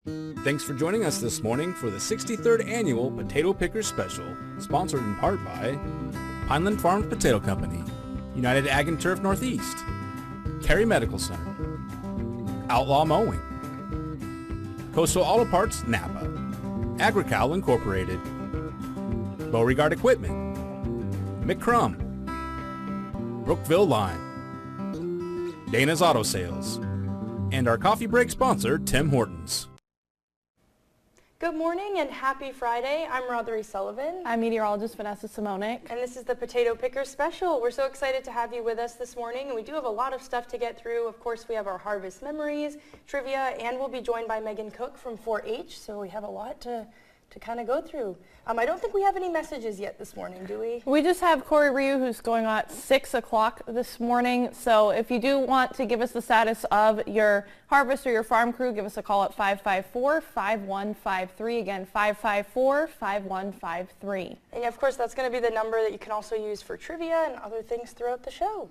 Thanks for joining us this morning for the 63rd Annual Potato Pickers Special, sponsored in part by Pineland Farms Potato Company, United Ag and Turf Northeast, Cary Medical Center, Outlaw Mowing, Coastal Auto Parts Napa, Agrical Incorporated, Beauregard Equipment, McCrum, Brookville Lime, Dana's Auto Sales, and our coffee break sponsor, Tim Hortons. Good morning and happy Friday. I'm Rothery Sullivan. I'm meteorologist Vanessa Simonik. And this is the Potato Picker Special. We're so excited to have you with us this morning, and we do have a lot of stuff to get through. Of course, we have our harvest memories, trivia, and we'll be joined by Megan Cook from 4-H, so we have a lot to kind of go through. I don't think we have any messages yet this morning, do we? We just have Corey Ryu, who's going on at 6 o'clock this morning. So if you do want to give us the status of your harvest or your farm crew, give us a call at 554-5153. Again, 554-5153. And of course, that's going to be the number that you can also use for trivia and other things throughout the show.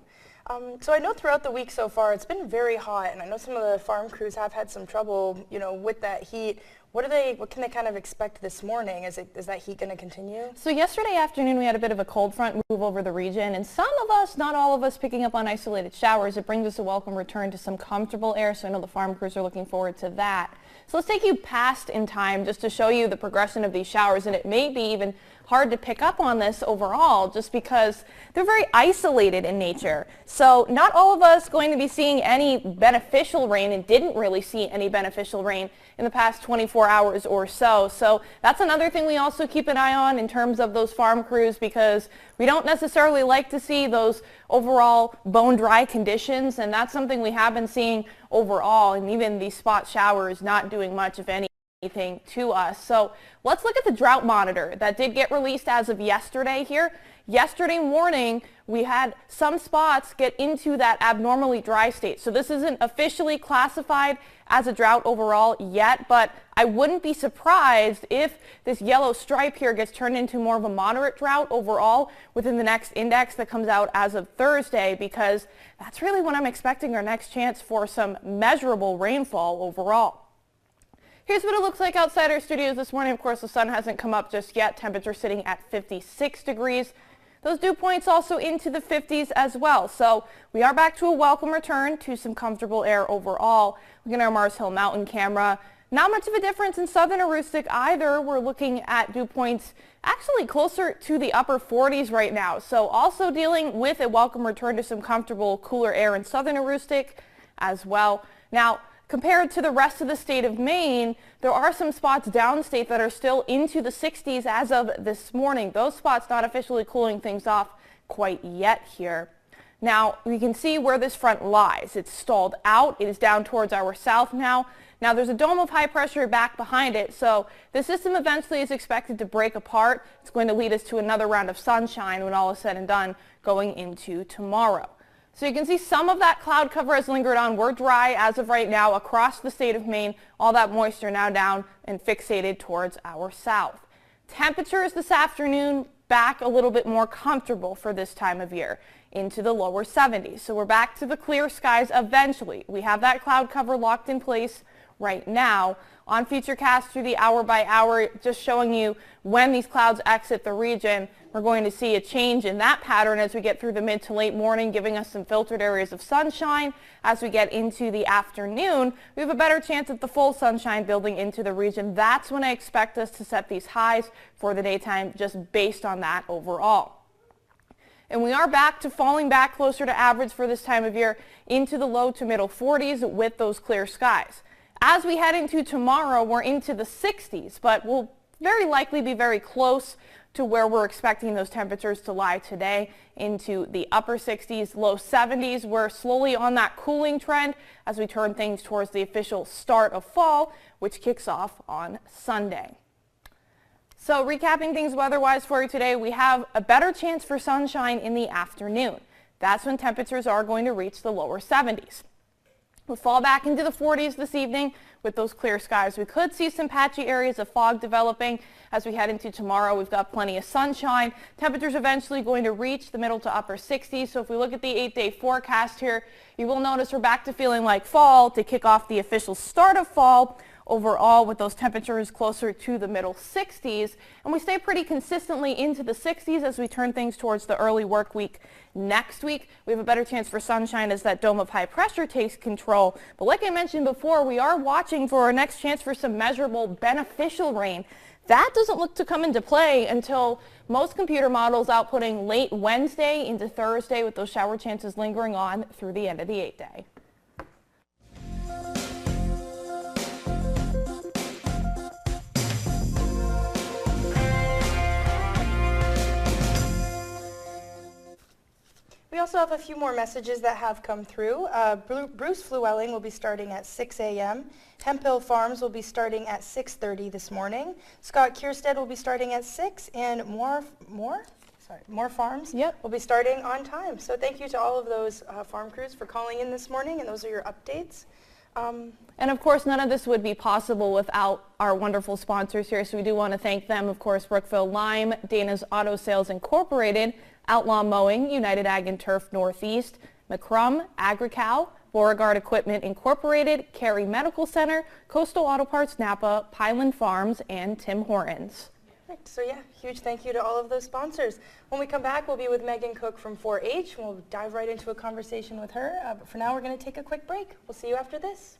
So I know throughout the week so far, it's been very hot, and I know some of the farm crews have had some trouble, with that heat. What can they kind of expect this morning? Is that heat going to continue? So yesterday afternoon we had a bit of a cold front move over the region, and some of us, not all of us, picking up on isolated showers. It brings us a welcome return to some comfortable air, so I know the farm crews are looking forward to that. So let's take you past in time just to show you the progression of these showers, and it may be even hard to pick up on this overall just because they're very isolated in nature. So not all of us going to be seeing any beneficial rain, and didn't really see any beneficial rain in the past 24 hours or so. So that's another thing we also keep an eye on in terms of those farm crews, because we don't necessarily like to see those overall bone dry conditions, and that's something we have been seeing overall, and even these spot showers not doing much, if anything, to us. So let's look at the drought monitor that did get released as of yesterday here. Yesterday morning, we had some spots get into that abnormally dry state. So this isn't officially classified as a drought overall yet, but I wouldn't be surprised if this yellow stripe here gets turned into more of a moderate drought overall within the next index that comes out as of Thursday, because that's really when I'm expecting our next chance for some measurable rainfall overall. Here's what it looks like outside our studios this morning. Of course, the sun hasn't come up just yet. Temperature sitting at 56 degrees. Those dew points also into the 50s as well. So we are back to a welcome return to some comfortable air overall. Look at our Mars Hill Mountain camera. Not much of a difference in southern Aroostook either. We're looking at dew points actually closer to the upper 40s right now. So also dealing with a welcome return to some comfortable cooler air in southern Aroostook as well. Now, compared to the rest of the state of Maine, there are some spots downstate that are still into the 60s as of this morning. Those spots not officially cooling things off quite yet here. Now, we can see where this front lies. It's stalled out. It is down towards our south now. Now, there's a dome of high pressure back behind it, so the system eventually is expected to break apart. It's going to lead us to another round of sunshine when all is said and done going into tomorrow. So you can see some of that cloud cover has lingered on. We're dry as of right now across the state of Maine. All that moisture now down and fixated towards our south. Temperatures this afternoon back a little bit more comfortable for this time of year, into the lower 70s. So we're back to the clear skies eventually. We have that cloud cover locked in place right now. On Futurecast through the hour by hour, just showing you when these clouds exit the region, we're going to see a change in that pattern as we get through the mid to late morning, giving us some filtered areas of sunshine. As we get into the afternoon, we have a better chance of the full sunshine building into the region. That's when I expect us to set these highs for the daytime, just based on that overall. And we are back to falling back closer to average for this time of year into the low to middle 40s with those clear skies. As we head into tomorrow, we're into the 60s, but we'll very likely be very close to where we're expecting those temperatures to lie today, into the upper 60s, low 70s. We're slowly on that cooling trend as we turn things towards the official start of fall, which kicks off on Sunday. So recapping things weather-wise for you today, we have a better chance for sunshine in the afternoon. That's when temperatures are going to reach the lower 70s. We'll fall back into the 40s this evening with those clear skies. We could see some patchy areas of fog developing as we head into tomorrow. We've got plenty of sunshine. Temperatures eventually going to reach the middle to upper 60s. So if we look at the 8-day forecast here, you will notice we're back to feeling like fall to kick off the official start of fall overall, with those temperatures closer to the middle 60s. And we stay pretty consistently into the 60s as we turn things towards the early work week next week. We have a better chance for sunshine as that dome of high pressure takes control. But like I mentioned before, we are watching for our next chance for some measurable beneficial rain. That doesn't look to come into play until most computer models outputting late Wednesday into Thursday, with those shower chances lingering on through the end of the 8-day. We also have a few more messages that have come through. Bruce Flewelling will be starting at 6 a.m. Hemp Farms will be starting at 6:30 this morning. Scott Kierstead will be starting at 6, and More Farms will be starting on time. So thank you to all of those farm crews for calling in this morning, and those are your updates. And of course, none of this would be possible without our wonderful sponsors here, so we do want to thank them. Of course, Brookville Lime, Dana's Auto Sales Incorporated, Outlaw Mowing, United Ag and Turf Northeast, McCrum, Agricow, Beauregard Equipment Incorporated, Cary Medical Center, Coastal Auto Parts Napa, Pineland Farms, and Tim Hortons. Perfect. So yeah, huge thank you to all of those sponsors. When we come back, we'll be with Megan Cook from 4-H. We'll dive right into a conversation with her. But for now, we're going to take a quick break. We'll see you after this.